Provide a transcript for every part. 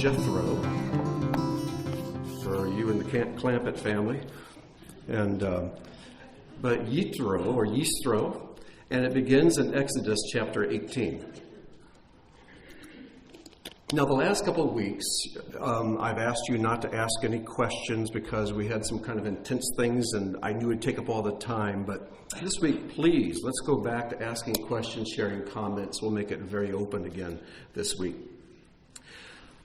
Jethro, for you in the Clampett family, but Yitro, and it begins in Exodus chapter 18. Now, the last couple of weeks, I've asked you not to ask any questions because we had some kind of intense things and I knew it would take up all the time. But this week, please, let's go back to asking questions, sharing comments. We'll make it very open again this week.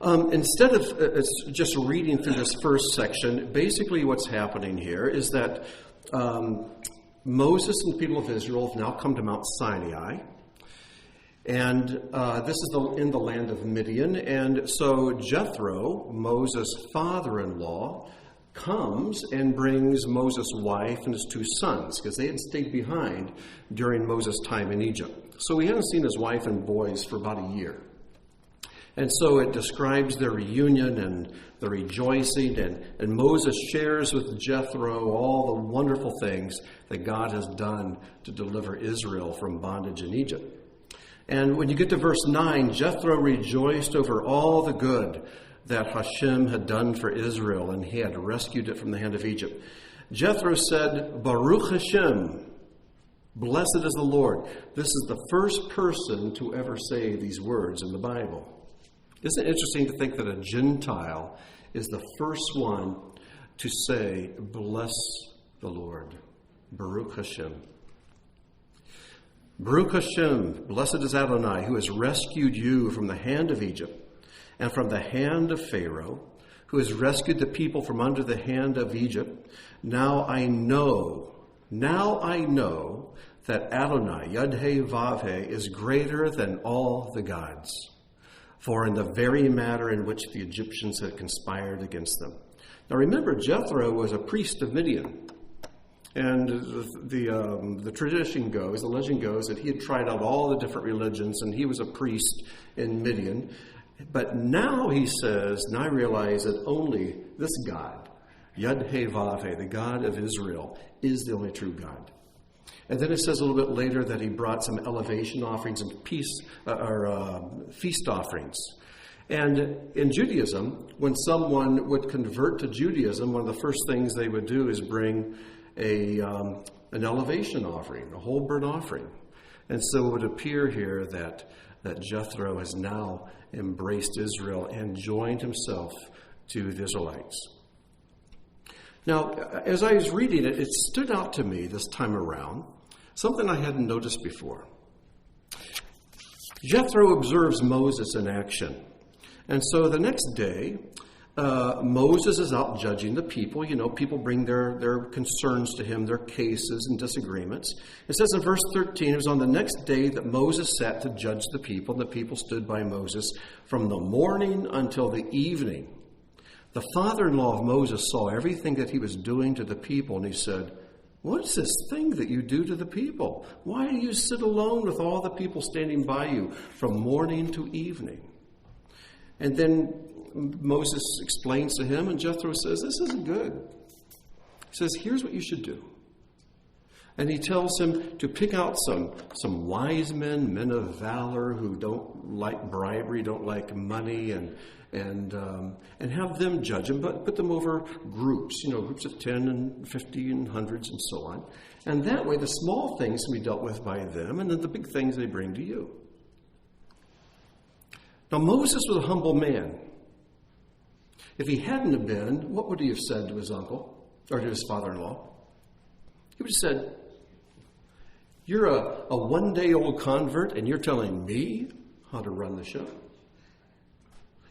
Instead of just reading through this first section, basically what's happening here is that Moses and the people of Israel have now come to Mount Sinai. And this is in the land of Midian. And so Jethro, Moses' father-in-law, comes and brings Moses' wife and his two sons, because they had stayed behind during Moses' time in Egypt. So he hadn't seen his wife and boys for about a year. And so it describes their reunion and the rejoicing, and Moses shares with Jethro all the wonderful things that God has done to deliver Israel from bondage in Egypt. And when you get to verse 9, Jethro rejoiced over all the good that Hashem had done for Israel, and he had rescued it from the hand of Egypt. Jethro said, Baruch Hashem, blessed is the Lord. This is the first person to ever say these words in the Bible. Isn't it interesting to think that a Gentile is the first one to say, bless the Lord, Baruch Hashem. Baruch Hashem, blessed is Adonai, who has rescued you from the hand of Egypt and from the hand of Pharaoh, who has rescued the people from under the hand of Egypt. Now I know that Adonai, Yud-Heh-Vav-Heh, is greater than all the gods, for in the very matter in which the Egyptians had conspired against them. Now remember, Jethro was a priest of Midian. And the tradition goes, the legend goes, that he had tried out all the different religions and he was a priest in Midian. But now he says, now I realize that only this God, Yud-Heh-Vav-Heh, the God of Israel, is the only true God. And then it says a little bit later that he brought some elevation offerings and feast offerings. And in Judaism, when someone would convert to Judaism, one of the first things they would do is bring an elevation offering, a whole burnt offering. And so it would appear here that Jethro has now embraced Israel and joined himself to the Israelites. Now, as I was reading it, it stood out to me this time around, something I hadn't noticed before. Jethro observes Moses in action. And so the next day, Moses is out judging the people. You know, people bring their concerns to him, their cases and disagreements. It says in verse 13, it was on the next day that Moses sat to judge the people. The people stood by Moses from the morning until the evening. The father-in-law of Moses saw everything that he was doing to the people, and he said, what's this thing that you do to the people? Why do you sit alone with all the people standing by you from morning to evening? And then Moses explains to him, and Jethro says, this isn't good. He says, here's what you should do. And he tells him to pick out some wise men of valor who don't like bribery, don't like money, and have them judge him, but put them over groups, groups of 10 and 50 and hundreds and so on. And that way the small things can be dealt with by them, and then the big things they bring to you. Now Moses was a humble man. If he hadn't have been, what would he have said to his uncle or to his father-in-law? He would have said, you're a one-day-old convert and you're telling me how to run the show?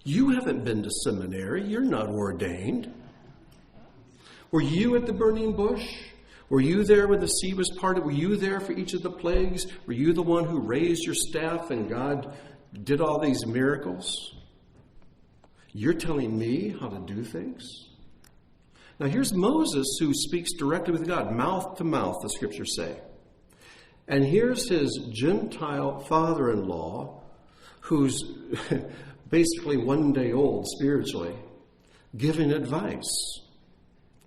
You haven't been to seminary. You're not ordained. Were you at the burning bush? Were you there when the sea was parted? Were you there for each of the plagues? Were you the one who raised your staff and God did all these miracles? You're telling me how to do things? Now here's Moses who speaks directly with God, mouth to mouth, the scriptures say. And here's his Gentile father-in-law who's basically one day old spiritually, giving advice.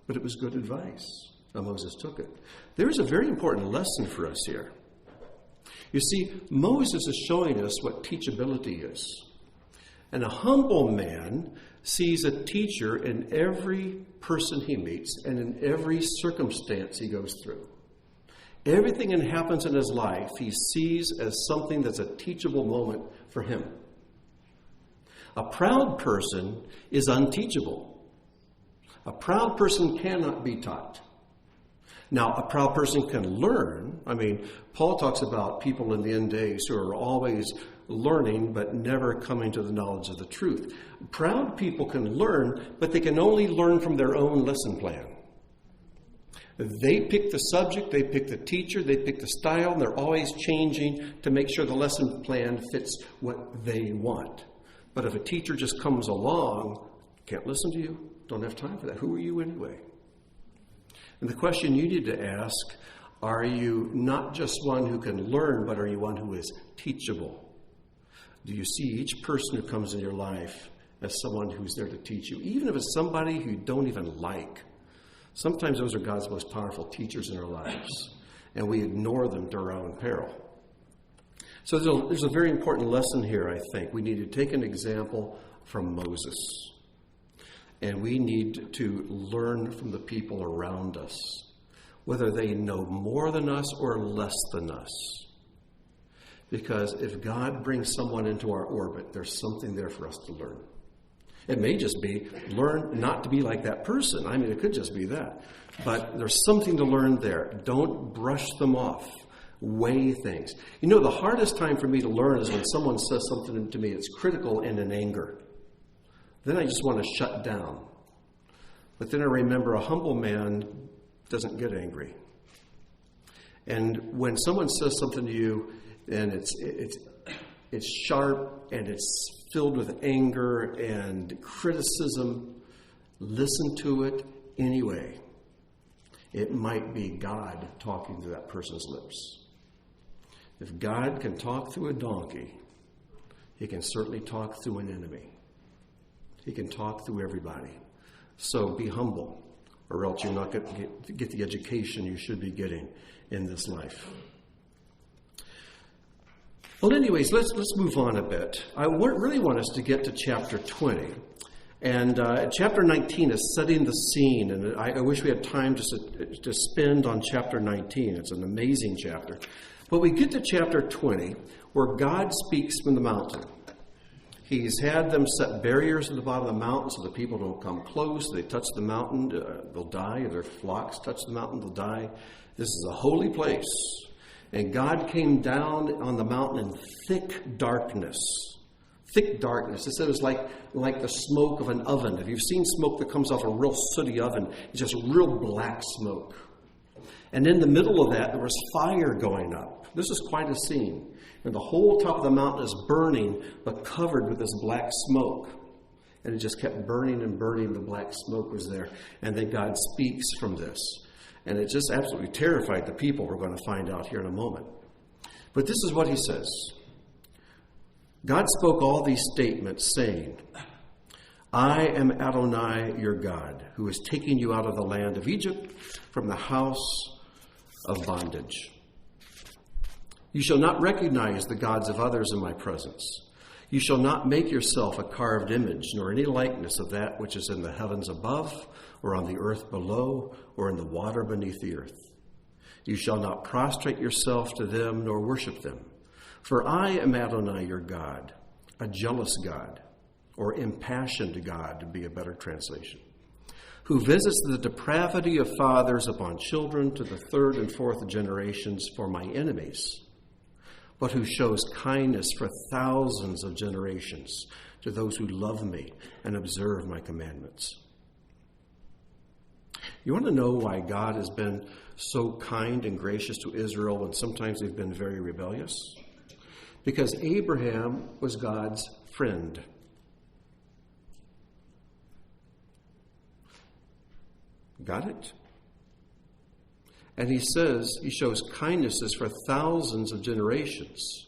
But it was good advice. Now Moses took it. There is a very important lesson for us here. You see, Moses is showing us what teachability is. And a humble man sees a teacher in every person he meets and in every circumstance he goes through. Everything that happens in his life he sees as something that's a teachable moment for him. A proud person is unteachable. A proud person cannot be taught. Now, a proud person can learn. I mean, Paul talks about people in the end days who are always learning but never coming to the knowledge of the truth. Proud people can learn, but they can only learn from their own lesson plan. They pick the subject, they pick the teacher, they pick the style, and they're always changing to make sure the lesson plan fits what they want. But if a teacher just comes along, can't listen to you, don't have time for that. Who are you anyway? And the question you need to ask, are you not just one who can learn, but are you one who is teachable? Do you see each person who comes in your life as someone who's there to teach you, even if it's somebody who you don't even like? Sometimes those are God's most powerful teachers in our lives, and we ignore them to our own peril. So there's a very important lesson here, I think. We need to take an example from Moses, and we need to learn from the people around us, whether they know more than us or less than us. Because if God brings someone into our orbit, there's something there for us to learn. It may just be learn not to be like that person. I mean, it could just be that. But there's something to learn there. Don't brush them off. Weigh things. You know, the hardest time for me to learn is when someone says something to me that's critical and in anger. Then I just want to shut down. But then I remember a humble man doesn't get angry. And when someone says something to you and it's sharp and it's filled with anger and criticism, listen to it anyway. It might be God talking to that person's lips. If God can talk through a donkey, he can certainly talk through an enemy. He can talk through everybody. So be humble, or else you're not going to get the education you should be getting in this life. Well, anyways, let's move on a bit. I really want us to get to chapter 20. And chapter 19 is setting the scene, and I wish we had time to spend on chapter 19. It's an amazing chapter. But we get to chapter 20, where God speaks from the mountain. He's had them set barriers at the bottom of the mountain so the people don't come close. They touch the mountain, they'll die. If their flocks touch the mountain, they'll die. This is a holy place. And God came down on the mountain in thick darkness. Thick darkness. It said it was like the smoke of an oven. If you've seen smoke that comes off a real sooty oven, it's just real black smoke. And in the middle of that, there was fire going up. This is quite a scene. And the whole top of the mountain is burning, but covered with this black smoke. And it just kept burning and burning. The black smoke was there. And then God speaks from this. And it just absolutely terrified the people. We're going to find out here in a moment. But this is what he says. God spoke all these statements, saying, I am Adonai, your God, who is taking you out of the land of Egypt, from the house of bondage. You shall not recognize the gods of others in my presence. You shall not make yourself a carved image, nor any likeness of that which is in the heavens above, or on the earth below, or in the water beneath the earth. You shall not prostrate yourself to them, nor worship them. For I am Adonai, your God, a jealous God, or impassioned God, to be a better translation, who visits the depravity of fathers upon children to the third and fourth generations for my enemies, but who shows kindness for thousands of generations to those who love me and observe my commandments. You want to know why God has been so kind and gracious to Israel when sometimes they've been very rebellious? Because Abraham was God's friend. Got it? And he says he shows kindnesses for thousands of generations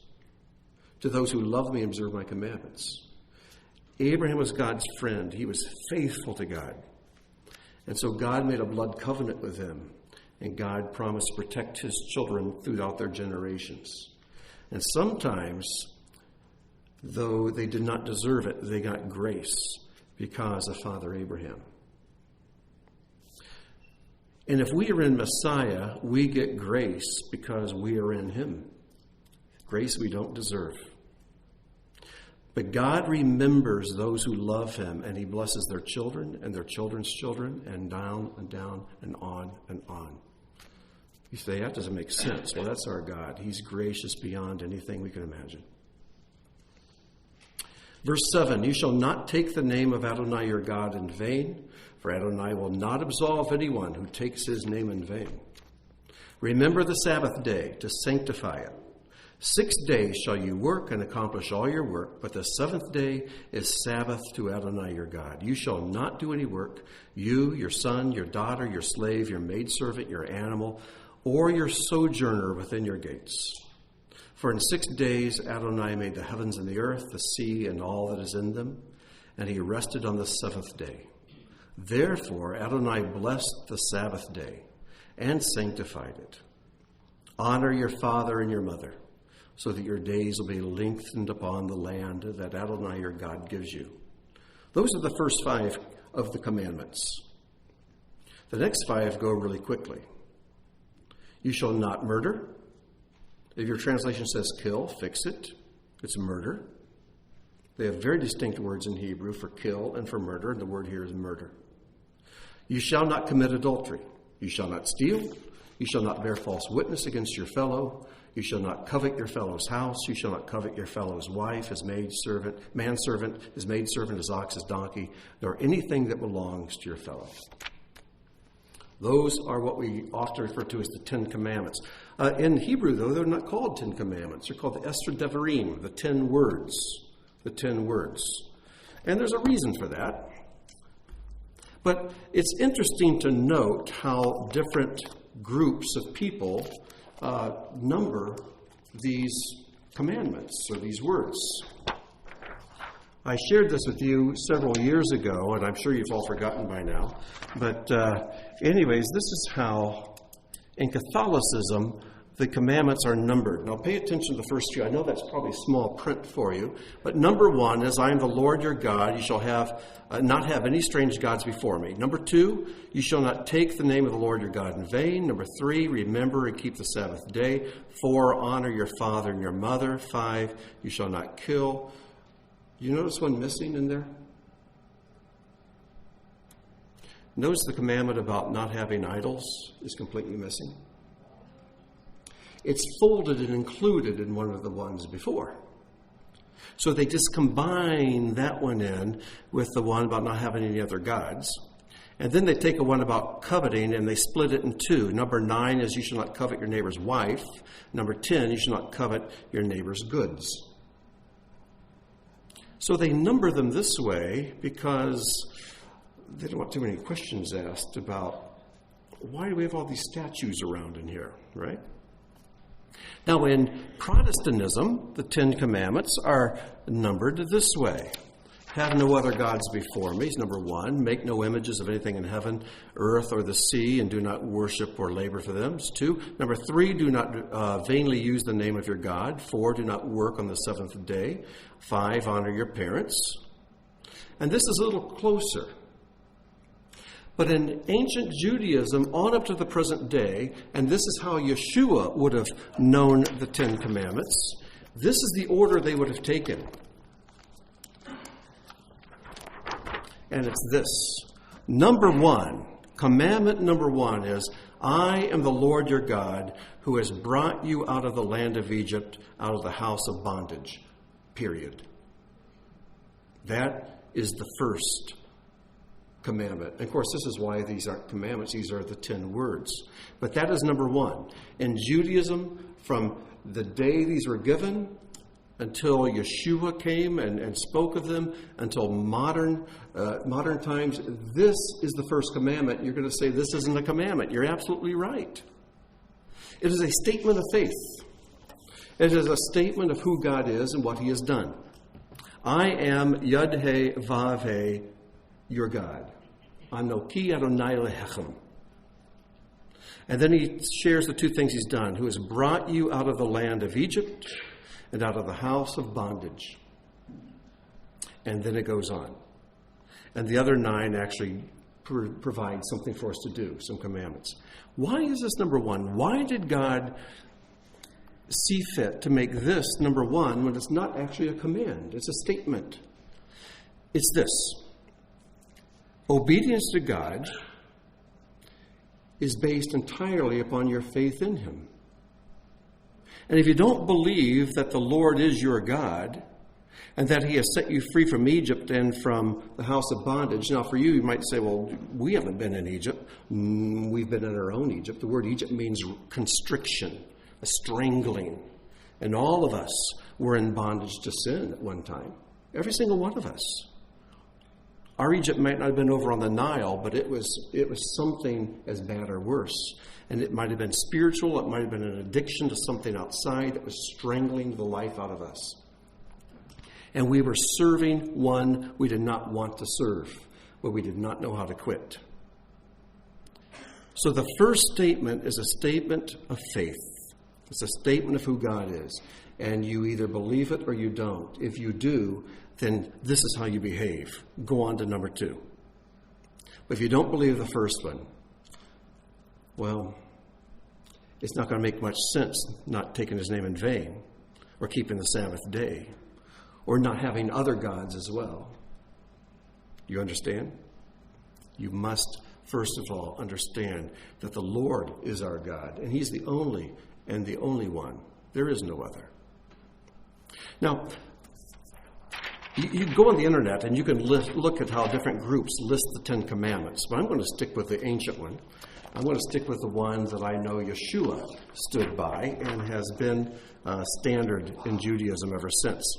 to those who love me and observe my commandments. Abraham was God's friend. He was faithful to God. And so God made a blood covenant with him. And God promised to protect his children throughout their generations. And sometimes Though they did not deserve it, they got grace because of Father Abraham. And if we are in Messiah, we get grace because we are in him. Grace we don't deserve. But God remembers those who love him, and he blesses their children and their children's children, and down and down and on and on. You say, that doesn't make sense. Well, that's our God. He's gracious beyond anything we can imagine. Verse 7, you shall not take the name of Adonai your God in vain, for Adonai will not absolve anyone who takes his name in vain. Remember the Sabbath day to sanctify it. 6 days shall you work and accomplish all your work, but the seventh day is Sabbath to Adonai your God. You shall not do any work, you, your son, your daughter, your slave, your maidservant, your animal, or your sojourner within your gates. For in 6 days Adonai made the heavens and the earth, the sea, and all that is in them, and he rested on the seventh day. Therefore Adonai blessed the Sabbath day and sanctified it. Honor your father and your mother, so that your days will be lengthened upon the land that Adonai your God gives you. Those are the first 5 of the commandments. The next 5 go really quickly. You shall not murder. If your translation says kill, fix it. It's murder. They have very distinct words in Hebrew for kill and for murder, and the word here is murder. You shall not commit adultery. You shall not steal. You shall not bear false witness against your fellow. You shall not covet your fellow's house. You shall not covet your fellow's wife, his maidservant, manservant, his maidservant, his ox, his donkey, nor anything that belongs to your fellow. Those are what we often refer to as the 10 Commandments. In Hebrew, though, they're not called 10 Commandments. They're called the Esser Devarim, the 10 words. The 10 words. And there's a reason for that. But it's interesting to note how different groups of people number these commandments or these words. I shared this with you several years ago, and I'm sure you've all forgotten by now. But anyways, this is how, in Catholicism, the commandments are numbered. Now pay attention to the first few. I know that's probably small print for you. But number 1 is, I am the Lord your God. You shall not have any strange gods before me. Number 2, you shall not take the name of the Lord your God in vain. Number 3, remember and keep the Sabbath day. 4, honor your father and your mother. 5, you shall not kill. You notice one missing in there? Notice the commandment about not having idols is completely missing. It's folded and included in one of the ones before. So they just combine that one in with the one about not having any other gods. And then they take a one about coveting and they split it in 2. Number 9 is you shall not covet your neighbor's wife. Number 10, you shall not covet your neighbor's goods. So they number them this way because they don't want too many questions asked about why do we have all these statues around in here, right? Now, in Protestantism, the 10 Commandments are numbered this way. Have no other gods before me is number 1. Make no images of anything in heaven, earth, or the sea, and do not worship or labor for them. Is 2. Number 3, do not vainly use the name of your God. 4, do not work on the seventh day. 5, honor your parents. And this is a little closer. But in ancient Judaism, on up to the present day, and this is how Yeshua would have known the 10 Commandments, this is the order they would have taken. And it's this. Number 1, commandment number 1 is, I am the Lord your God who has brought you out of the land of Egypt, out of the house of bondage. Period. That is the first commandment. And of course, this is why these aren't commandments. These are the 10 words. But that is number 1. In Judaism, from the day these were given until Yeshua came and spoke of them, until modern times, this is the first commandment. You're going to say this isn't a commandment. You're absolutely right. It is a statement of faith. It is a statement of who God is and what he has done. I am Yud-He Vav-He, your God. Anoki Adonai Lehechem. And then he shares the 2 things he's done. Who has brought you out of the land of Egypt and out of the house of bondage. And then it goes on. And the other 9 actually provide something for us to do, some commandments. Why is this number 1? Why did God see fit to make this number 1 when it's not actually a command? It's a statement. It's this. Obedience to God is based entirely upon your faith in him. And if you don't believe that the Lord is your God and that he has set you free from Egypt and from the house of bondage. Now, for you might say, well, we haven't been in Egypt. We've been in our own Egypt. The word Egypt means constriction, a strangling. And all of us were in bondage to sin at one time. Every single one of us. Our Egypt might not have been over on the Nile, but it was something as bad or worse. And it might have been spiritual. It might have been an addiction to something outside that was strangling the life out of us. And we were serving one we did not want to serve, but we did not know how to quit. So the first statement is a statement of faith. It's a statement of who God is. And you either believe it or you don't. If you do, then this is how you behave. Go on to number 2. But if you don't believe the first one, well, it's not going to make much sense not taking his name in vain or keeping the Sabbath day or not having other gods as well. You understand? You must, first of all, understand that the Lord is our God, and he's the only and the only one. There is no other. Now, you go on the internet and you can look at how different groups list the 10 Commandments, but I'm going to stick with the ancient one. I'm going to stick with the one that I know Yeshua stood by and has been standard in Judaism ever since.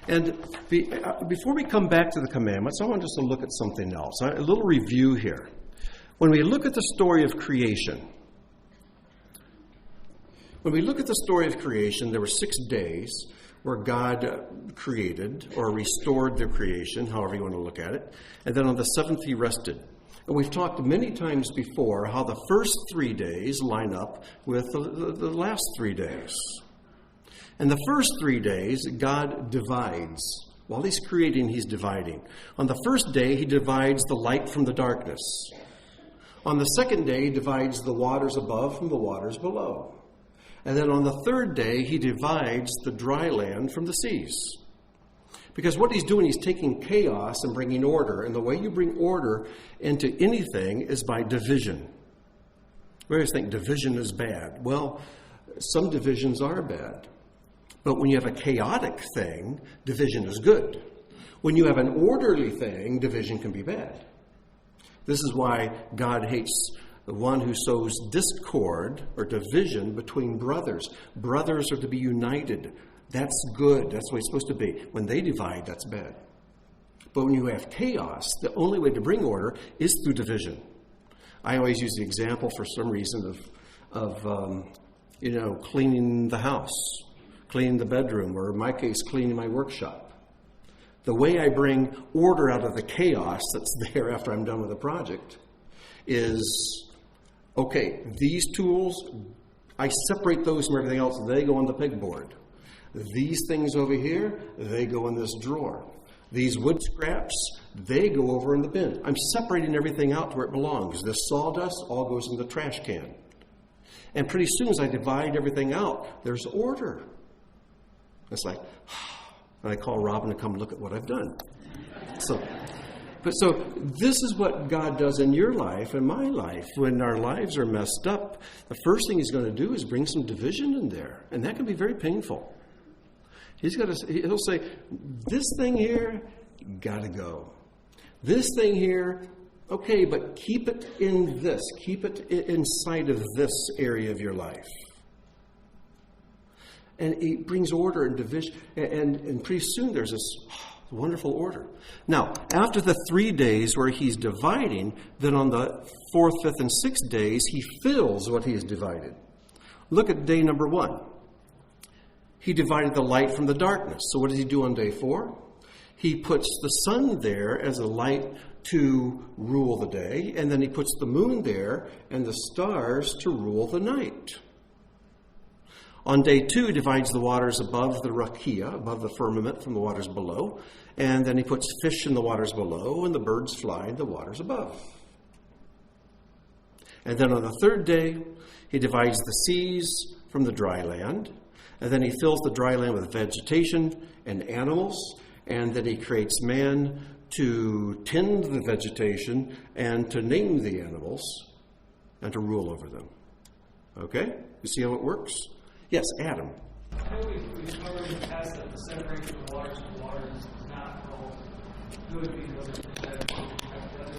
And before we come back to the commandments, I want us to look at something else. A little review here. When we look at the story of creation, there were 6 days where God created or restored the creation, however you want to look at it. And then on the 7th, he rested. And we've talked many times before how the first 3 days line up with the last 3 days. And the first 3 days, God divides. While he's creating, he's dividing. On the first day, he divides the light from the darkness. On the second day, he divides the waters above from the waters below. And then on the third day, he divides the dry land from the seas. Because what he's doing, he's taking chaos and bringing order. And the way you bring order into anything is by division. We always think division is bad. Well, some divisions are bad. But when you have a chaotic thing, division is good. When you have an orderly thing, division can be bad. This is why God hates the one who sows discord or division between brothers. Brothers are to be united. That's good. That's the way it's supposed to be. When they divide, that's bad. But when you have chaos, the only way to bring order is through division. I always use the example for some reason of cleaning the house, cleaning the bedroom, or in my case, cleaning my workshop. The way I bring order out of the chaos that's there after I'm done with a project is, okay, these tools, I separate those from everything else. They go on the pegboard. These things over here, they go in this drawer. These wood scraps, they go over in the bin. I'm separating everything out to where it belongs. This sawdust all goes in the trash can. And pretty soon as I divide everything out, there's order. It's like, and I call Robin to come look at what I've done. So this is what God does in your life and my life. When our lives are messed up, the first thing he's going to do is bring some division in there. And that can be very painful. He'll say, this thing here, got to go. This thing here, okay, but keep it in this. Keep it inside of this area of your life. And it brings order and division. And pretty soon there's this wonderful order. Now, after the 3 days where he's dividing, then on the 4th, 5th, and 6th days, he fills what he has divided. Look at day number 1. He divided the light from the darkness. So what does he do on day 4? He puts the sun there as a light to rule the day, and then he puts the moon there and the stars to rule the night. On day 2, he divides the waters above the rakia, above the firmament, from the waters below. And then he puts fish in the waters below, and the birds fly in the waters above. And then on the 3rd day, he divides the seas from the dry land. And then he fills the dry land with vegetation and animals. And then he creates man to tend the vegetation and to name the animals and to rule over them. Okay? You see how it works? Yes, Adam. I know we've covered in the past that the separation of waters from waters is not all good because it's protected.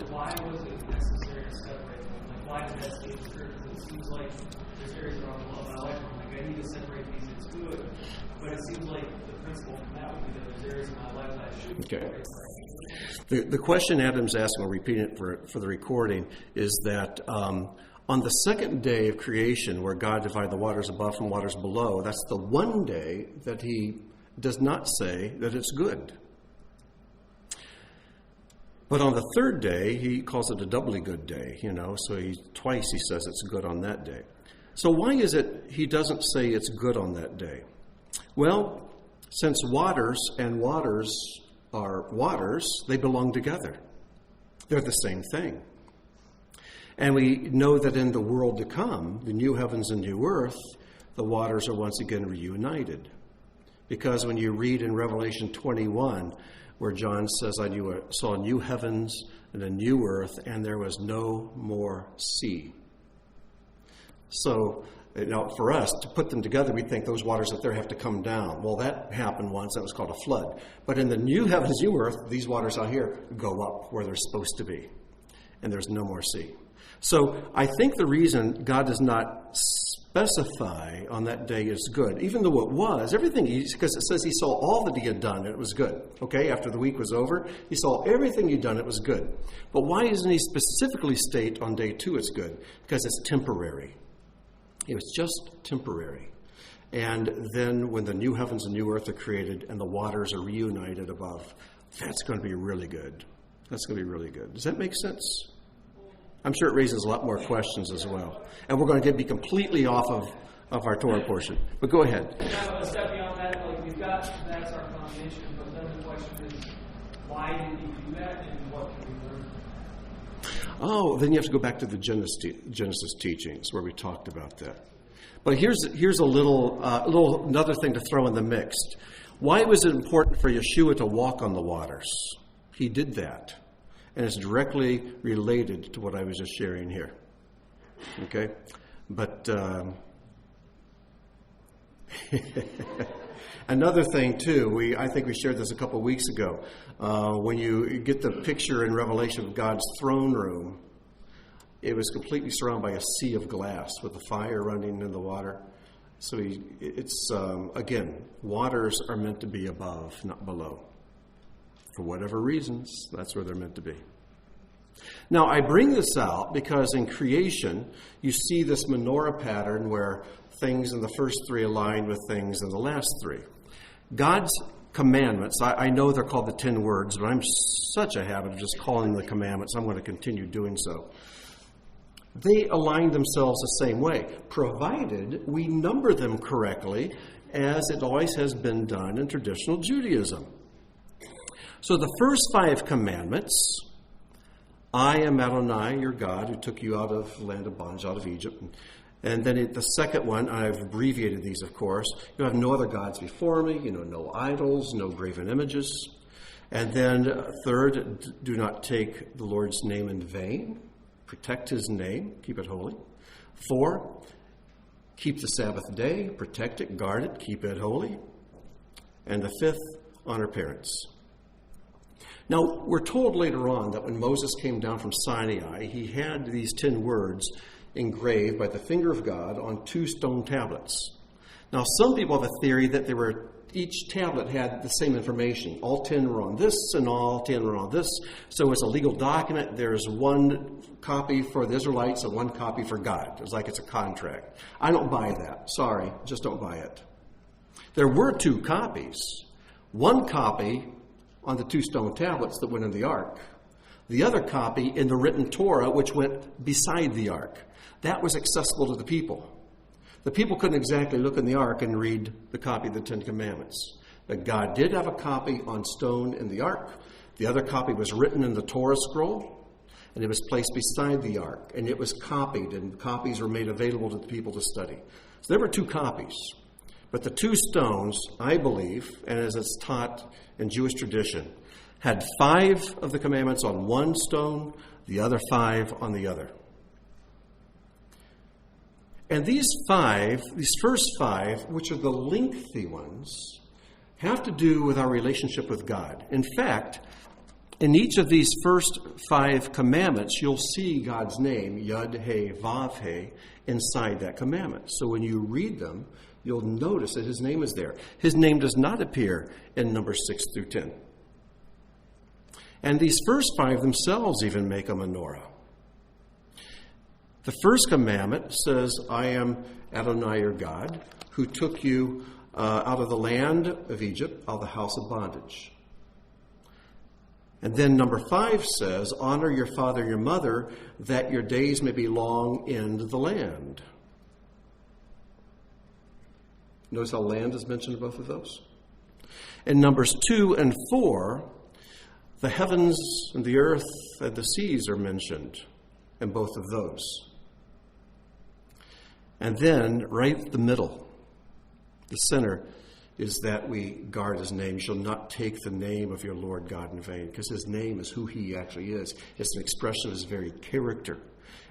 Why was it necessary to separate them? Like, why did that stay true? Because it seems like there's areas around my life where I'm like, I need to separate these, it's good. But it seems like the principle from that would be that there's areas in my life that I shouldn't separate. The question Adam's asking, I'll repeat it for the recording, is that on the 2nd day of creation, where God divided the waters above from waters below, that's the one day that he does not say that it's good. But on the 3rd day, he calls it a doubly good day, so twice he says it's good on that day. So why is it he doesn't say it's good on that day? Well, since waters and waters are waters, they belong together. They're the same thing. And we know that in the world to come, the new heavens and new earth, the waters are once again reunited. Because when you read in Revelation 21, where John says, I saw new heavens and a new earth, and there was no more sea. So, for us, to put them together, we think those waters up there have to come down. Well, that happened once. That was called a flood. But in the new heavens, new earth, these waters out here go up where they're supposed to be. And there's no more sea. So I think the reason God does not specify on that day is good, even though it was, everything, because it says he saw all that he had done and it was good. Okay, after the week was over, he saw everything he'd done, it was good. But why doesn't he specifically state on day 2 it's good? Because it's temporary. It was just temporary. And then when the new heavens and new earth are created and the waters are reunited above, that's going to be really good. That's going to be really good. Does that make sense? I'm sure it raises a lot more questions as well. And we're going to be completely off of our Torah portion. But go ahead. A step beyond that, we've got that's our foundation, but then the question is, why did he do that and what can we learn? Oh, then you have to go back to the Genesis teachings where we talked about that. But here's a little another thing to throw in the mix. Why was it important for Yeshua to walk on the waters? He did that. And it's directly related to what I was just sharing here. Okay? But another thing, too, I think we shared this a couple of weeks ago. When you get the picture in Revelation of God's throne room, it was completely surrounded by a sea of glass with the fire running in the water. So again, waters are meant to be above, not below. For whatever reasons, that's where they're meant to be. Now, I bring this out because in creation, you see this menorah pattern where things in the first 3 align with things in the last 3. God's commandments, I know they're called the 10 words, but I'm such a habit of just calling them the commandments. I'm going to continue doing so. They align themselves the same way, provided we number them correctly, as it always has been done in traditional Judaism. So the first 5 commandments, I am Adonai, your God, who took you out of the land of bondage, out of Egypt. And then the second one, I've abbreviated these, of course. You have no other gods before me, no idols, no graven images. And then third, do not take the Lord's name in vain. Protect his name, keep it holy. 4, keep the Sabbath day, protect it, guard it, keep it holy. And the 5th, honor parents. Now, we're told later on that when Moses came down from Sinai, he had these 10 words engraved by the finger of God on 2 stone tablets. Now, some people have a theory that each tablet had the same information. All 10 were on this, and all 10 were on this. So it's a legal document. There's 1 copy for the Israelites and 1 copy for God. It's like it's a contract. I don't buy that. Sorry, just don't buy it. There were 2 copies. 1 copy on the 2 stone tablets that went in the ark. The other copy in the written Torah, which went beside the ark. That was accessible to the people. The people couldn't exactly look in the ark and read the copy of the Ten Commandments. But God did have a copy on stone in the ark. The other copy was written in the Torah scroll, and it was placed beside the ark, and it was copied, and copies were made available to the people to study. So there were 2 copies. But the 2 stones, I believe, and as it's taught in Jewish tradition, had 5 of the commandments on one stone, the other 5 on the other. And these first 5, which are the lengthy ones, have to do with our relationship with God. In fact, in each of these first 5 commandments, you'll see God's name, Yud, He, Vav, He, inside that commandment. So when you read them, you'll notice that his name is there. His name does not appear in numbers 6 through 10. And these first 5 themselves even make a menorah. The first commandment says, I am Adonai your God, who took you out of the land of Egypt, out of the house of bondage. And then number 5 says, honor your father and your mother, that your days may be long in the land. Notice how land is mentioned in both of those. In numbers 2 and 4, the heavens and the earth and the seas are mentioned in both of those. And then, right in the middle, the center, is that we guard his name. You shall not take the name of your Lord God in vain, because his name is who he actually is. It's an expression of his very character.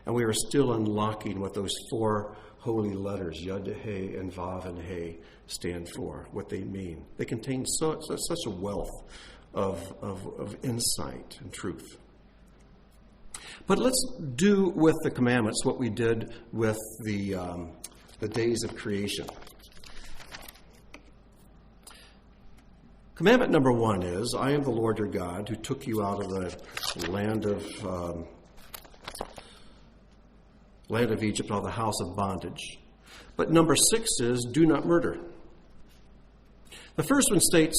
And we are still unlocking what those 4 holy letters, Yud, He, and Vav, and He, stand for, what they mean. They contain such a wealth of insight and truth. But let's do with the commandments what we did with the days of creation. Commandment number 1 is, I am the Lord your God who took you out of the land of Egypt, out of the house of bondage. But number 6 is, do not murder. The first one states,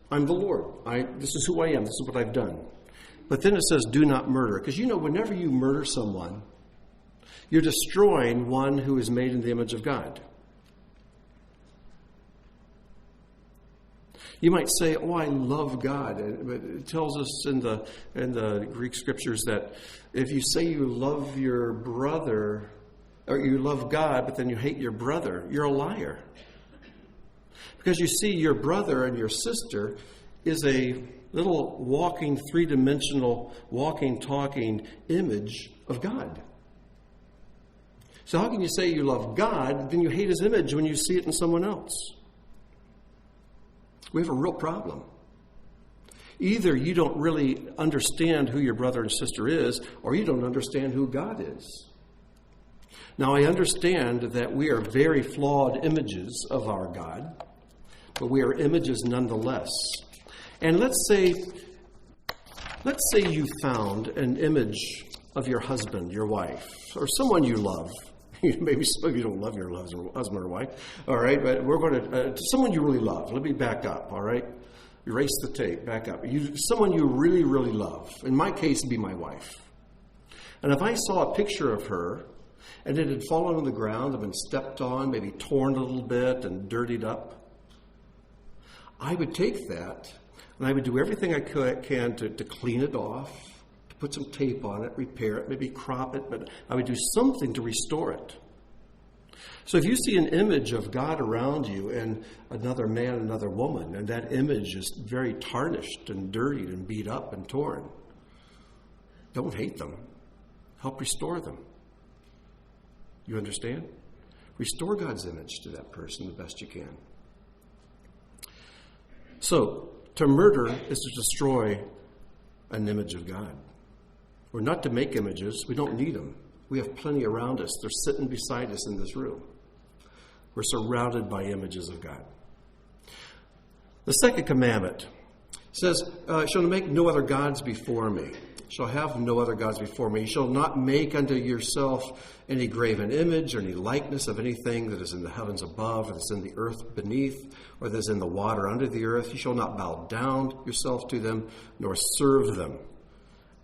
I'm the Lord. This is who I am. This is what I've done. But then it says, do not murder. Because whenever you murder someone, you're destroying one who is made in the image of God. You might say, oh, I love God. But it tells us in the Greek scriptures that if you say you love your brother, or you love God, but then you hate your brother, you're a liar. Because you see, your brother and your sister is a little walking, 3-dimensional, walking, talking image of God. So how can you say you love God, then you hate his image when you see it in someone else? We have a real problem. Either you don't really understand who your brother and sister is, or you don't understand who God is. Now, I understand that we are very flawed images of our God, but we are images nonetheless. And let's say you found an image of your husband, your wife, or someone you love. Maybe some of you don't love your husband or wife, all right? But we're going to someone you really love. Let me back up, all right? Erase the tape, back up. Someone you really, really love. In my case, it'd be my wife. And if I saw a picture of her, and it had fallen on the ground, had been stepped on, maybe torn a little bit and dirtied up, I would take that, and I would do everything I can to clean it off, put some tape on it, repair it, maybe crop it, but I would do something to restore it. So if you see an image of God around you and another man, another woman, and that image is very tarnished and dirtied and beat up and torn, don't hate them. Help restore them. You understand? Restore God's image to that person the best you can. So, to murder is to destroy an image of God. We're not to make images. We don't need them. We have plenty around us. They're sitting beside us in this room. We're surrounded by images of God. The second commandment says, shall make no other gods before me. Shall have no other gods before me. You shall not make unto yourself any graven image or any likeness of anything that is in the heavens above, or that's in the earth beneath, or that is in the water under the earth. You shall not bow down yourself to them, nor serve them.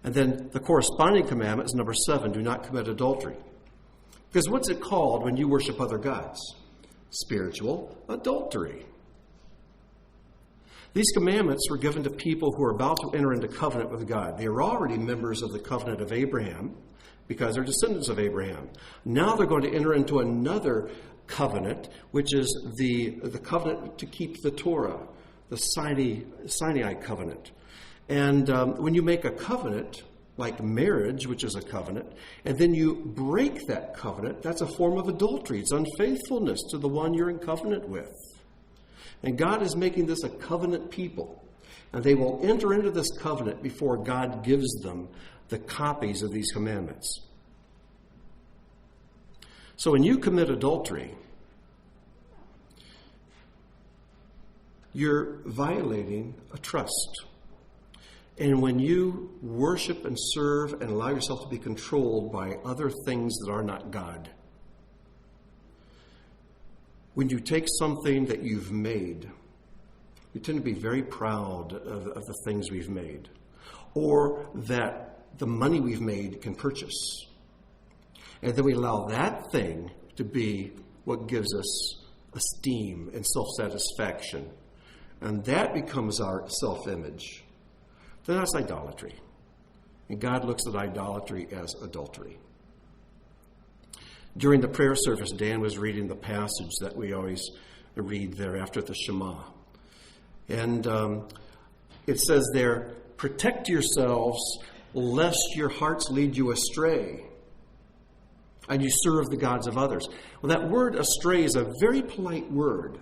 And then the corresponding commandment is number 7, do not commit adultery. Because what's it called when you worship other gods? spiritual adultery. These commandments were given to people who are about to enter into covenant with God. They are already members of the covenant of Abraham because they're descendants of Abraham. Now they're going to enter into another covenant, which is the covenant to keep the Torah, the Sinai covenant. And when you make a covenant, like marriage, which is a covenant, and then you break that covenant, that's a form of adultery. It's unfaithfulness to the one you're in covenant with. And God is making this a covenant people. And they will enter into this covenant before God gives them the copies of these commandments. So when you commit adultery, you're violating a trust. And when you worship and serve and allow yourself to be controlled by other things that are not God, when you take something that you've made, we tend to be very proud of the things we've made, or that the money we've made can purchase. And then we allow that thing to be what gives us esteem and self-satisfaction. And that becomes our self-image. Then that's idolatry. And God looks at idolatry as adultery. During the prayer service, Dan was reading the passage that we always read there after the Shema. And it says there, protect yourselves lest your hearts lead you astray and you serve the gods of others. Well, that word astray is a very polite word.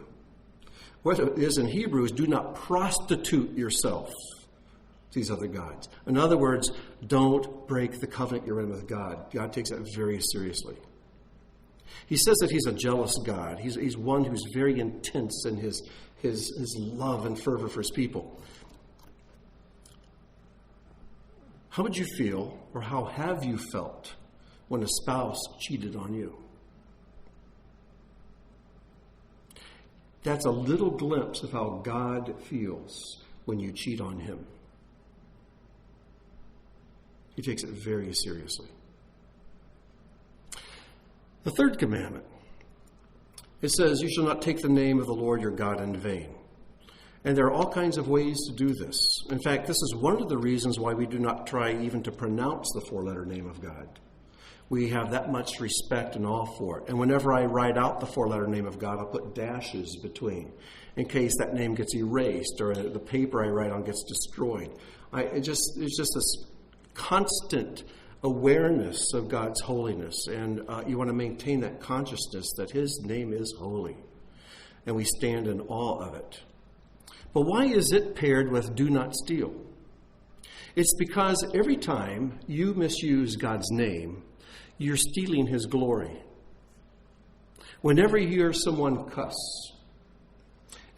What it is in Hebrew is do not prostitute yourself to these other gods. In other words, don't break the covenant you're in with God. God takes that very seriously. He says that he's a jealous God. He's one who's very intense in his love and fervor for his people. How would you feel, or how have you felt, when a spouse cheated on you? That's a little glimpse of how God feels when you cheat on him. He takes it very seriously. The third commandment, it says, you shall not take the name of the Lord your God in vain. And there are all kinds of ways to do this. In fact, this is one of the reasons why we do not try even to pronounce the four-letter name of God. We have that much respect and awe for it. And whenever I write out the four-letter name of God, I'll put dashes between in case that name gets erased or the paper I write on gets destroyed. It's just this constant awareness of God's holiness, and you want to maintain that consciousness that his name is holy, and we stand in awe of it. But why is it paired with do not steal? It's because every time you misuse God's name, you're stealing his glory. Whenever you hear someone cuss,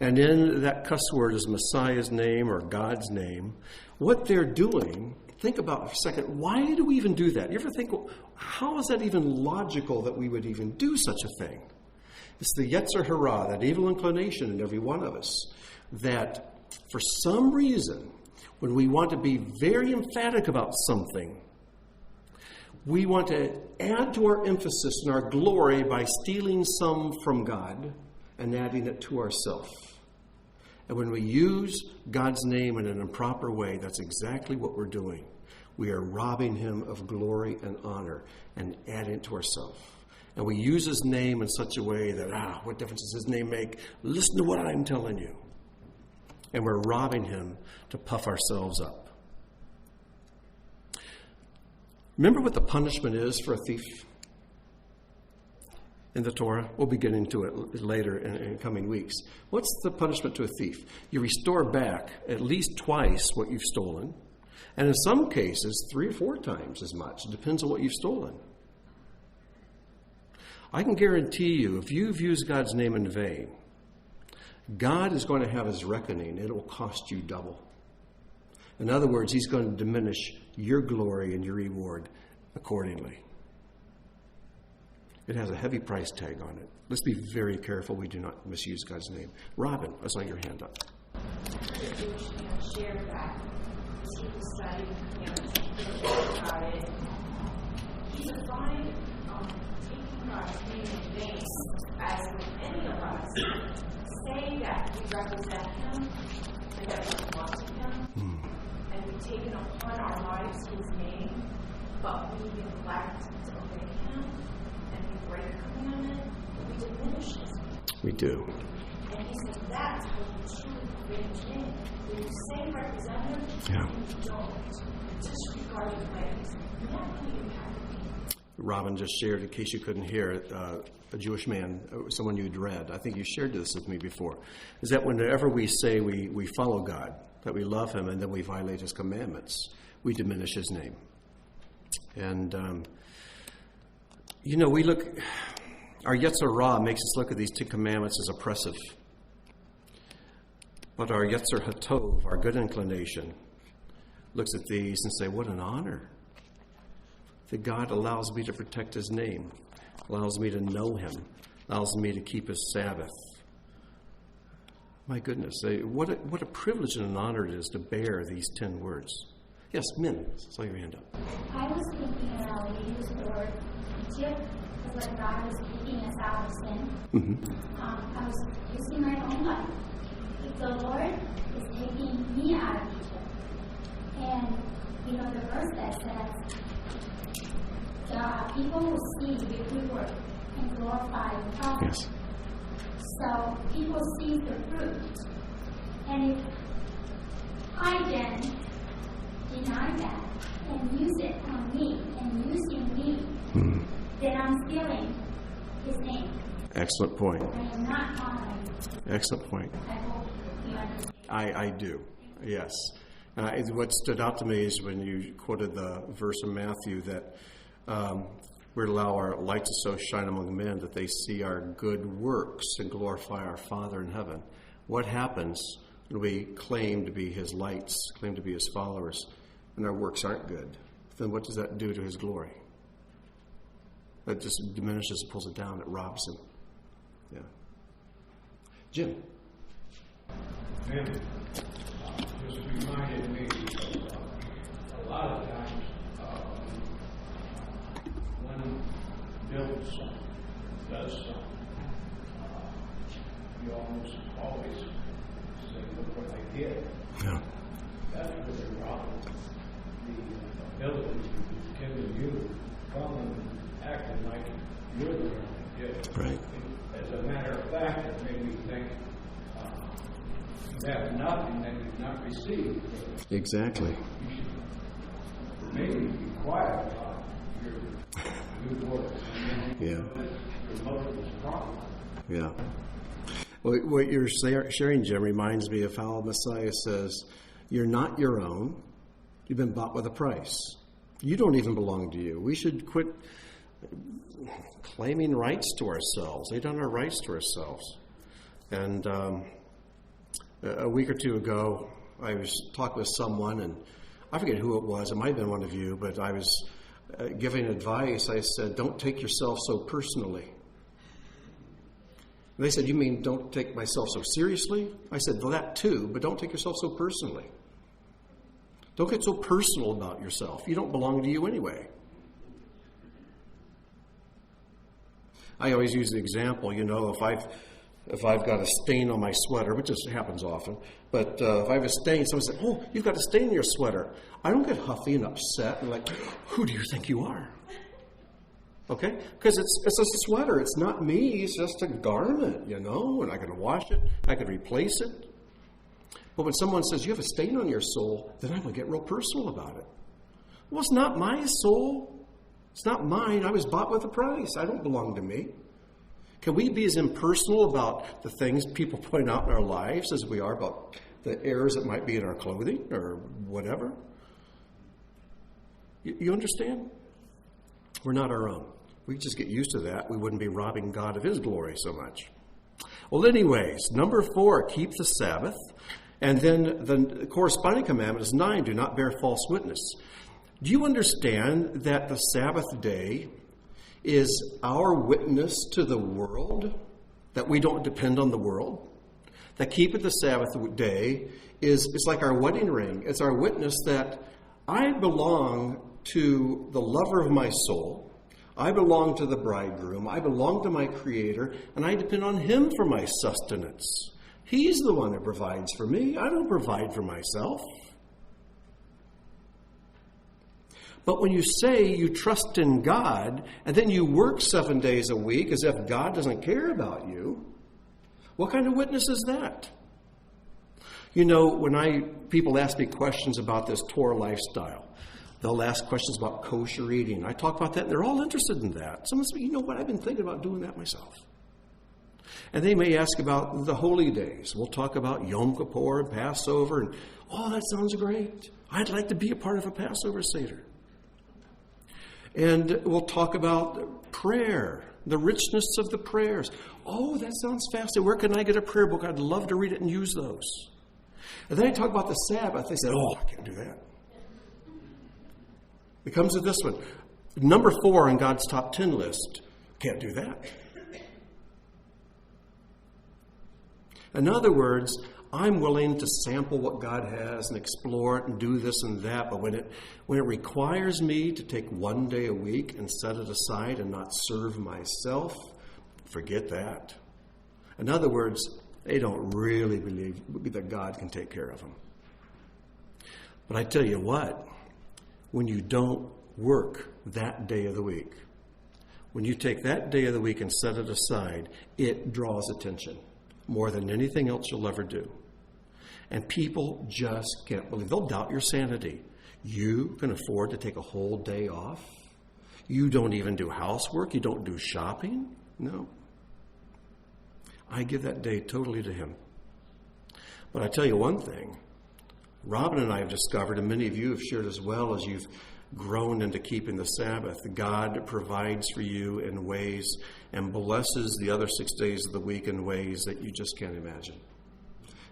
and in that cuss word is Messiah's name or God's name, what they're doing, think about for a second, why do we even do that? You ever think, how is that even logical that we would even do such a thing? It's the Yetzer Hara, that evil inclination in every one of us, that for some reason, when we want to be very emphatic about something, we want to add to our emphasis and our glory by stealing some from God and adding it to ourselves. And when we use God's name in an improper way, that's exactly what we're doing. We are robbing him of glory and honor and adding it to ourselves. And we use his name in such a way that, what difference does his name make? Listen to what I'm telling you. And we're robbing him to puff ourselves up. Remember what the punishment is for a thief in the Torah? We'll be getting to it later in coming weeks. What's the punishment to a thief? You restore back at least twice what you've stolen, and in some cases 3 or 4 times as much. It depends on what you've stolen. I can guarantee you, if you've used God's name in vain, God is going to have his reckoning. It will cost you double. In other words, he's going to diminish your glory and your reward accordingly. It has a heavy price tag on it. Let's be very careful we do not misuse God's name. Robin, I saw your hand up. Share that. People study about it. He's a fine taking God's name in vain, as with any of us, say that we represent Him and that we want Him, and we've taken upon our lives His name, but we neglect to obey Him, and we break a commandment, we diminish His name. We do. And he said that's how you truly obey His name. When you say represent Him, and you don't, disregard His ways, and that really impacted me. Robin just shared, in case you couldn't hear it, a Jewish man, someone you'd read. I think you shared this with me before. Is that whenever we say we follow God, that we love Him, and then we violate His commandments, we diminish His name. And, we look, our Yetzer makes us look at these 10 commandments as oppressive. But our Yetzer Hatov, our good inclination, looks at these and say, what an honor that God allows me to protect His name, allows me to know Him, allows me to keep His Sabbath. My goodness, what a privilege and an honor it is to bear these 10 words. Yes, Min, I saw your hand up. I was thinking about we use the word Egypt as when God was taking us out of sin. Mm-hmm. I was using my own life. If the Lord is taking me out of Egypt, and the verse that says, the people will see if we work and glorify the Father. Yes. So people see the fruit. And if I then deny that and use it on me and using me, then I'm stealing His name. Excellent point. I am not honoring. Excellent point. I hope you understand. I do, yes. What stood out to me is when you quoted the verse in Matthew that we're to allow our light to so shine among men that they see our good works and glorify our Father in heaven. What happens when we claim to be His lights, claim to be His followers, and our works aren't good? Then what does that do to His glory? That just diminishes, pulls it down, it robs Him. Yeah. Jim. Jim, just reminded me of a lot of times when builds something, does something, you almost always say, look what I did. Yeah. That's really wrong. The ability to given you come and acting like you're the one that did it. Right. As a matter of fact, it made me think you have nothing that you've not received. Exactly. You should maybe be quiet about your good works. Yeah. Your motive is wrong. Yeah. Well, what you're sharing, Jim, reminds me of how Messiah says, you're not your own. You've been bought with a price. You don't even belong to you. We should quit claiming rights to ourselves, lay down our rights to ourselves. And a week or two ago, I was talking with someone, and I forget who it was. It might have been one of you, but I was giving advice. I said, don't take yourself so personally. And they said, you mean don't take myself so seriously? I said, well, that too, but don't take yourself so personally. Don't get so personal about yourself. You don't belong to you anyway. I always use the example, if I've got a stain on my sweater, which just happens often, but if I have a stain, someone says, oh, you've got a stain in your sweater. I don't get huffy and upset and like, who do you think you are? Okay? Because it's just a sweater. It's not me. It's just a garment, and I can wash it. I can replace it. But when someone says, you have a stain on your soul, then I'm going to get real personal about it. Well, it's not my soul. It's not mine. I was bought with a price. I don't belong to me. Can we be as impersonal about the things people point out in our lives as we are about the errors that might be in our clothing or whatever? You understand? We're not our own. We just get used to that. We wouldn't be robbing God of His glory so much. Well, anyways, number 4, keep the Sabbath. And then the corresponding commandment is 9, do not bear false witness. Do you understand that the Sabbath day is our witness to the world, that we don't depend on the world? That keeping the Sabbath day is like our wedding ring. It's our witness that I belong to the lover of my soul. I belong to the bridegroom. I belong to my Creator, and I depend on Him for my sustenance. He's the one that provides for me. I don't provide for myself. But when you say you trust in God, and then you work 7 days a week as if God doesn't care about you, what kind of witness is that? You know, when people ask me questions about this Torah lifestyle, they'll ask questions about kosher eating. I talk about that, and they're all interested in that. Someone says, you know what, I've been thinking about doing that myself. And they may ask about the holy days. We'll talk about Yom Kippur and Passover, and, oh, that sounds great. I'd like to be a part of a Passover Seder. And we'll talk about prayer, the richness of the prayers. Oh, that sounds fascinating. Where can I get a prayer book? I'd love to read it and use those. And then I talk about the Sabbath. They say, oh, I can't do that. It comes to this one. Number 4 on God's top 10 list. Can't do that. In other words, I'm willing to sample what God has and explore it and do this and that, but when it requires me to take 1 day a week and set it aside and not serve myself, forget that. In other words, they don't really believe that God can take care of them. But I tell you what, when you don't work that day of the week, when you take that day of the week and set it aside, it draws attention more than anything else you'll ever do. And people just can't believe. They'll doubt your sanity. You can afford to take a whole day off? You don't even do housework? You don't do shopping? No. I give that day totally to Him. But I tell you one thing. Robin and I have discovered, and many of you have shared as well as you've grown into keeping the Sabbath, God provides for you in ways and blesses the other 6 days of the week in ways that you just can't imagine.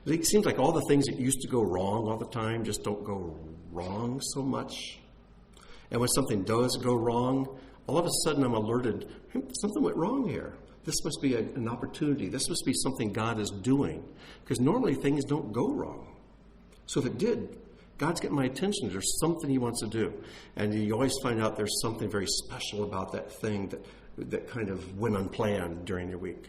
It seems like all the things that used to go wrong all the time just don't go wrong so much. And when something does go wrong, all of a sudden I'm alerted, something went wrong here. This must be an opportunity. This must be something God is doing. Because normally things don't go wrong. So if it did, God's getting my attention. There's something He wants to do. And you always find out there's something very special about that thing that kind of went unplanned during your week.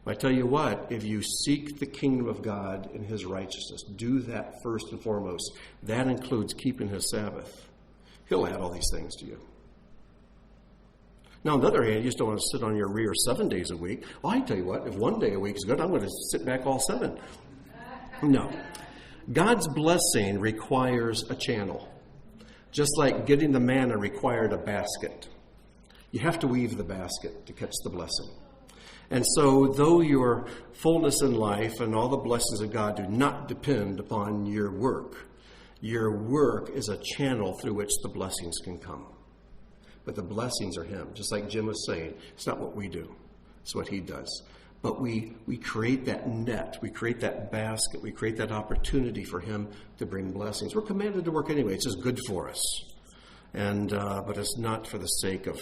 I tell you what, if you seek the kingdom of God and His righteousness, do that first and foremost. That includes keeping His Sabbath. He'll add all these things to you. Now, on the other hand, you just don't want to sit on your rear 7 days a week. Well, I tell you what, if 1 day a week is good, I'm going to sit back all 7. No. God's blessing requires a channel. Just like getting the manna required a basket. You have to weave the basket to catch the blessing. And so, though your fullness in life and all the blessings of God do not depend upon your work is a channel through which the blessings can come. But the blessings are Him. Just like Jim was saying, it's not what we do. It's what He does. But we create that net. We create that basket. We create that opportunity for Him to bring blessings. We're commanded to work anyway. It's just good for us. But it's not for the sake of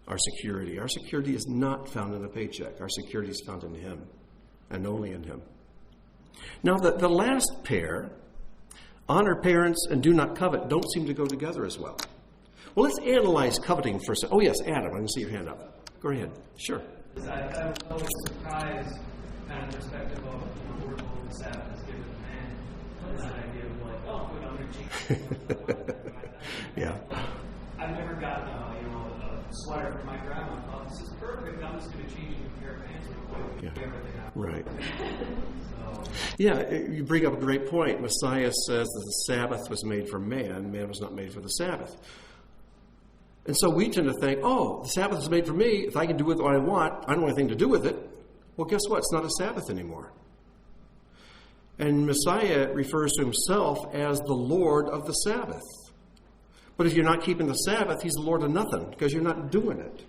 our security. Our security is not found in a paycheck. Our security is found in Him and only in Him. Now, the last pair, honor parents and do not covet, don't seem to go together as well. Well, let's analyze coveting for a second. Oh, yes, Adam, I can see your hand up. Go ahead. Sure. I was always surprised, kind of perspective of the word of the Sabbath is given to man. And that idea of like, oh, good, I'm going to change. Yeah. I've never gotten a sweater from my grandma. I thought, this is perfect. I'm just going to change it a pair of pants real quick. Yeah. Everything out. Right. So. Yeah, you bring up a great point. Messiah says that the Sabbath was made for man. Man was not made for the Sabbath. And so we tend to think, oh, the Sabbath is made for me. If I can do with what I want, I don't want anything to do with it. Well, guess what? It's not a Sabbath anymore. And Messiah refers to Himself as the Lord of the Sabbath. But if you're not keeping the Sabbath, He's the Lord of nothing because you're not doing it.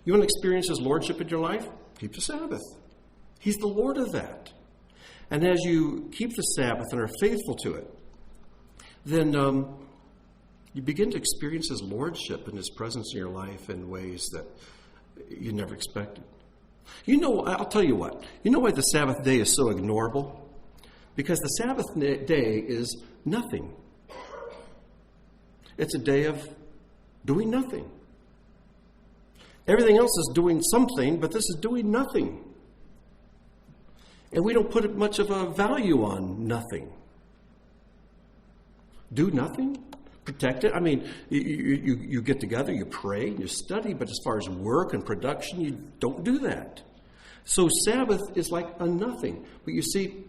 You want to experience His Lordship in your life? Keep the Sabbath. He's the Lord of that. And as you keep the Sabbath and are faithful to it, then you begin to experience His Lordship and His presence in your life in ways that you never expected. You know, I'll tell you what. You know why the Sabbath day is so ignorable? Because the Sabbath day is nothing. It's a day of doing nothing. Everything else is doing something, but this is doing nothing. And we don't put much of a value on nothing. Do nothing? Protect it? I mean, you get together, you pray, you study, but as far as work and production, you don't do that. So Sabbath is like a nothing. But you see,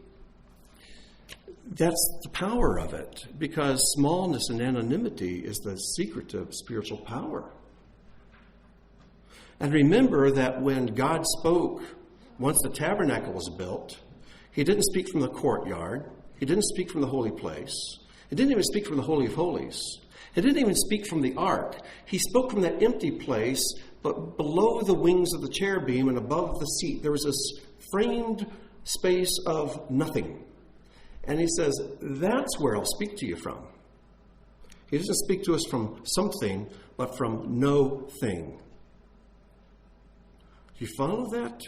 that's the power of it, because smallness and anonymity is the secret of spiritual power. And remember that when God spoke, once the tabernacle was built, he didn't speak from the courtyard. He didn't speak from the holy place. He didn't even speak from the Holy of Holies. He didn't even speak from the ark. He spoke from that empty place, but below the wings of the cherubim and above the seat, there was this framed space of nothing. And he says, that's where I'll speak to you from. He doesn't speak to us from something, but from no thing. Do you follow that?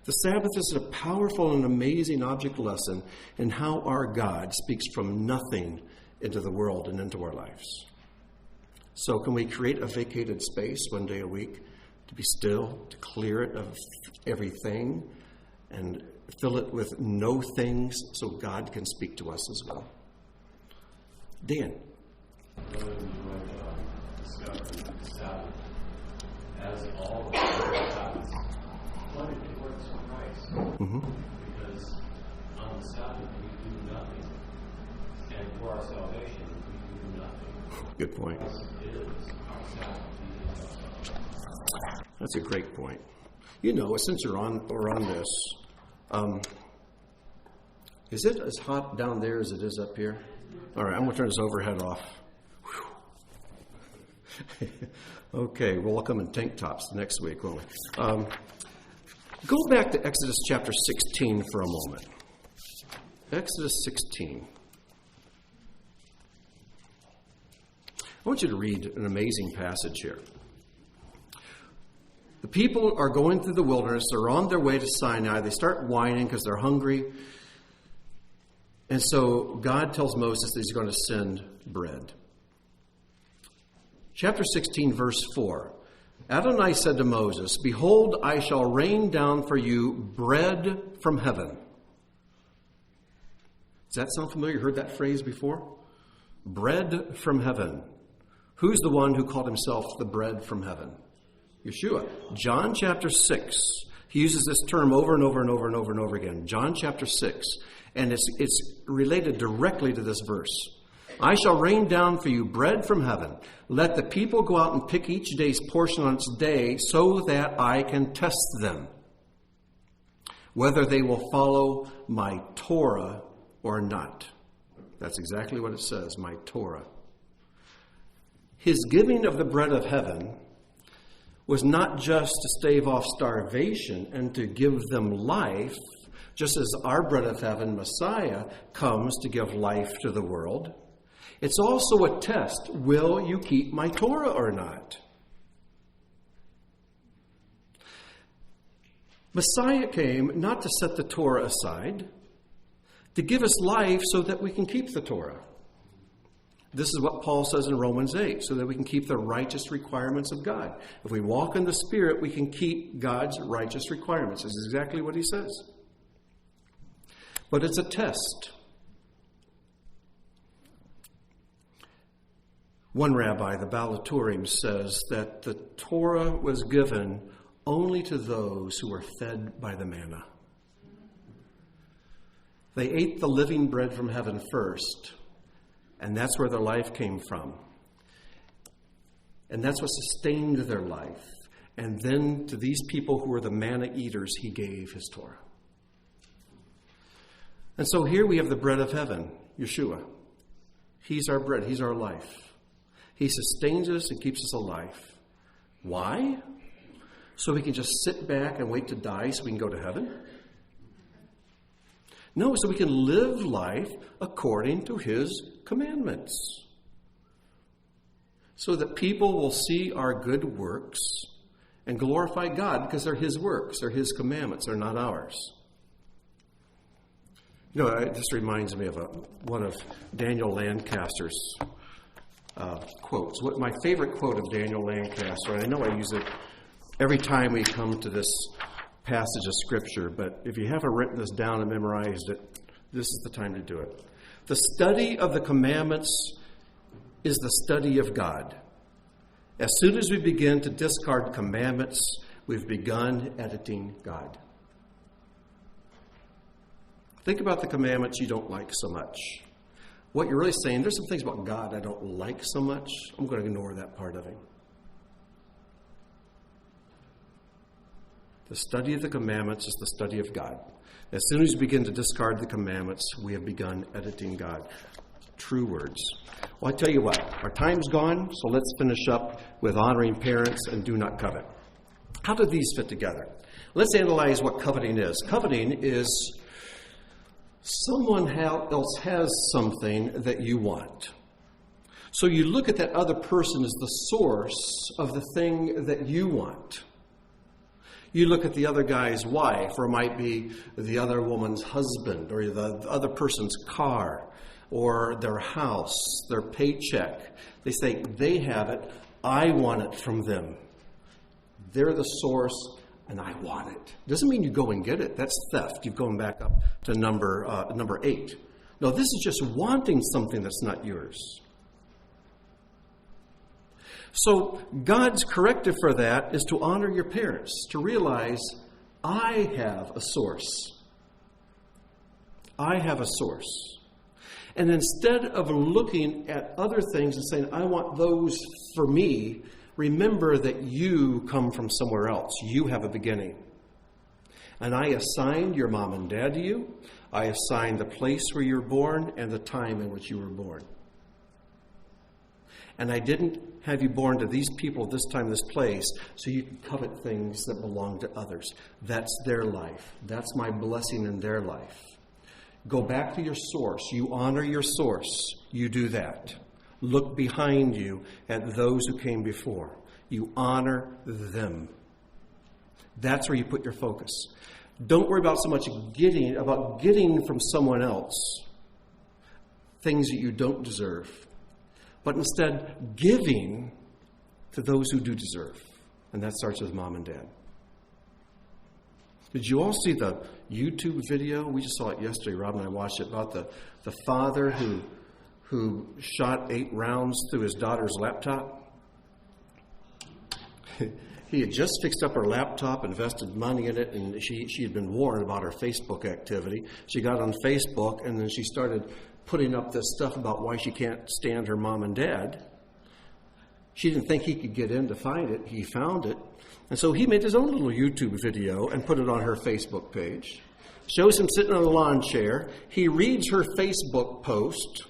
The Sabbath is a powerful and amazing object lesson in how our God speaks from nothing into the world and into our lives. So can we create a vacated space one day a week to be still, to clear it of everything, and fill it with no things so God can speak to us as well? Dan. Discovering the Sabbath as all of the Sabbaths. Why did it work so nice? Because on the Sabbath we do nothing, and for our salvation we do nothing. Good point. It is our Sabbath. That's a great point. You know, since we're on this, is it as hot down there as it is up here? All right, I'm going to turn this overhead off. Okay, we'll all come in tank tops next week, won't we? Go back to Exodus chapter 16 for a moment. Exodus 16. I want you to read an amazing passage here. The people are going through the wilderness. They're on their way to Sinai. They start whining because they're hungry. And so God tells Moses that he's going to send bread. Chapter 16, verse 4. Adonai said to Moses, "Behold, I shall rain down for you bread from heaven." Does that sound familiar? You heard that phrase before? Bread from heaven. Who's the one who called himself the bread from heaven? Yeshua. John chapter 6. He uses this term over and over and over and over and over again. John chapter 6. And it's related directly to this verse. I shall rain down for you bread from heaven. Let the people go out and pick each day's portion on its day so that I can test them, whether they will follow my Torah or not. That's exactly what it says, my Torah. His giving of the bread of heaven was not just to stave off starvation and to give them life, just as our bread of heaven, Messiah, comes to give life to the world. It's also a test. Will you keep my Torah or not? Messiah came not to set the Torah aside, to give us life so that we can keep the Torah. This is what Paul says in Romans 8, so that we can keep the righteous requirements of God. If we walk in the Spirit, we can keep God's righteous requirements. This is exactly what he says. But it's a test. One rabbi, the Baal HaTurim, says that the Torah was given only to those who were fed by the manna. They ate the living bread from heaven first, and that's where their life came from. And that's what sustained their life. And then to these people who were the manna eaters, he gave his Torah. And so here we have the bread of heaven, Yeshua. He's our bread. He's our life. He sustains us and keeps us alive. Why? So we can just sit back and wait to die so we can go to heaven? No, so we can live life according to his commandments. So that people will see our good works and glorify God because they're his works, they're his commandments, they're not ours. You know, it just reminds me of one of Daniel Lancaster's quotes. My favorite quote of Daniel Lancaster, and I know I use it every time we come to this passage of Scripture, but if you haven't written this down and memorized it, this is the time to do it. The study of the commandments is the study of God. As soon as we begin to discard commandments, we've begun editing God. Think about the commandments you don't like so much. What you're really saying, there's some things about God I don't like so much. I'm going to ignore that part of him. The study of the commandments is the study of God. As soon as we begin to discard the commandments, we have begun editing God. True words. Well, I tell you what, our time's gone, so let's finish up with honoring parents and do not covet. How do these fit together? Let's analyze what coveting is. Coveting is someone else has something that you want. So you look at that other person as the source of the thing that you want. You look at the other guy's wife, or it might be the other woman's husband, or the other person's car, or their house, their paycheck. They say, they have it, I want it from them. They're the source, and I want it. Doesn't mean you go and get it. That's theft. You've gone back up to number 8. No, this is just wanting something that's not yours. So God's corrective for that is to honor your parents, to realize, I have a source. I have a source. And instead of looking at other things and saying, I want those for me, remember that you come from somewhere else. You have a beginning. And I assigned your mom and dad to you. I assigned the place where you were born and the time in which you were born. And I didn't have you born to these people at this time, this place, so you can covet things that belong to others. That's their life. That's my blessing in their life. Go back to your source. You honor your source. You do that. Look behind you at those who came before. You honor them. That's where you put your focus. Don't worry about so much getting from someone else things that you don't deserve, but instead giving to those who do deserve. And that starts with mom and dad. Did you all see the YouTube video? We just saw it yesterday. Rob and I watched it about the father who shot 8 rounds through his daughter's laptop. He had just fixed up her laptop, invested money in it, and she had been warned about her Facebook activity. She got on Facebook, and then she started putting up this stuff about why she can't stand her mom and dad. She didn't think he could get in to find it. He found it. And so he made his own little YouTube video and put it on her Facebook page. Shows him sitting on a lawn chair. He reads her Facebook post,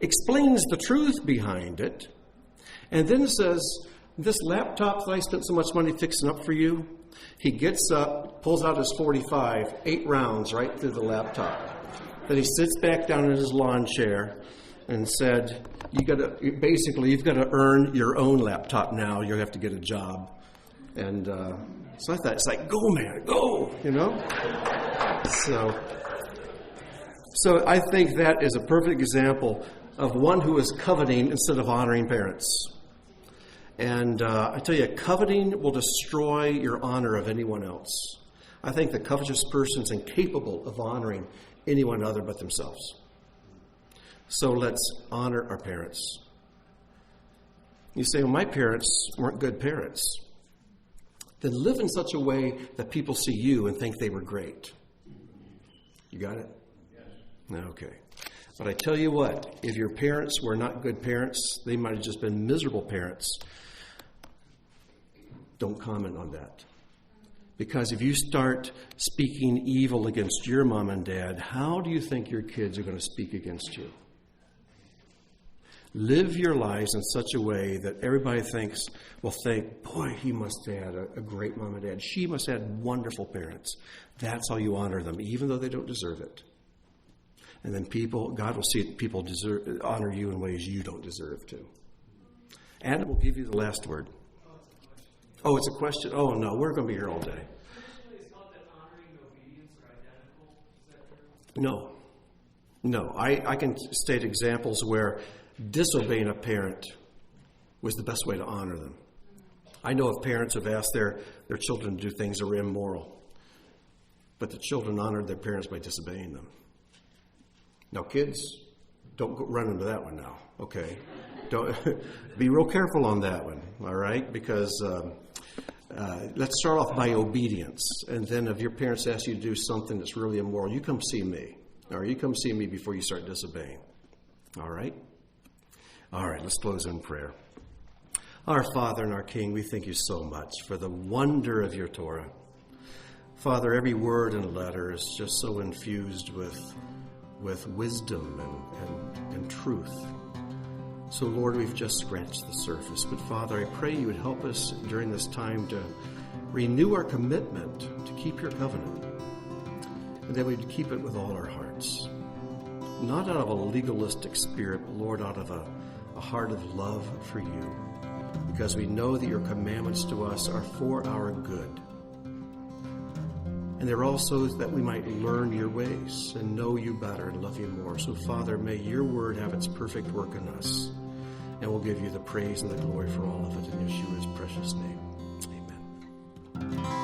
explains the truth behind it, and then says, this laptop that I spent so much money fixing up for you, he gets up, pulls out his .45, 8 rounds right through the laptop. Then he sits back down in his lawn chair and said, you've got to earn your own laptop now. You have to get a job. And so I thought, it's like, go, man, go, you know? So I think that is a perfect example of one who is coveting instead of honoring parents. And I tell you, coveting will destroy your honor of anyone else. I think the covetous person is incapable of honoring anyone other but themselves. So let's honor our parents. You say, well, my parents weren't good parents. Then live in such a way that people see you and think they were great. You got it? Yes. Okay. But I tell you what, if your parents were not good parents, they might have just been miserable parents. Don't comment on that. Because if you start speaking evil against your mom and dad, how do you think your kids are going to speak against you? Live your lives in such a way that everybody will think, boy, he must have had a great mom and dad. She must have had wonderful parents. That's how you honor them, even though they don't deserve it. And then God will see people honor you in ways you don't deserve to. Adam will give you the last word. Oh, it's a question? Oh, no, we're going to be here all day. Essentially, it's not that honoring and obedience are identical. Is that true? No. I can state examples where disobeying a parent was the best way to honor them. I know of parents who have asked their children to do things that were immoral, but the children honored their parents by disobeying them. Now, kids, don't run into that one now, okay? Don't be real careful on that one, all right? Because let's start off by obedience, and then if your parents ask you to do something that's really immoral, you come see me, or you come see me before you start disobeying, all right? All right, let's close in prayer. Our Father and our King, we thank you so much for the wonder of your Torah. Father, every word and letter is just so infused with wisdom and truth. So, Lord, we've just scratched the surface. But, Father, I pray you would help us during this time to renew our commitment to keep your covenant, and that we'd keep it with all our hearts. Not out of a legalistic spirit, but, Lord, out of a heart of love for you, because we know that your commandments to us are for our good. And they're also that we might learn your ways and know you better and love you more. So, Father, may your word have its perfect work in us, and we'll give you the praise and the glory for all of it in Yeshua's precious name. Amen.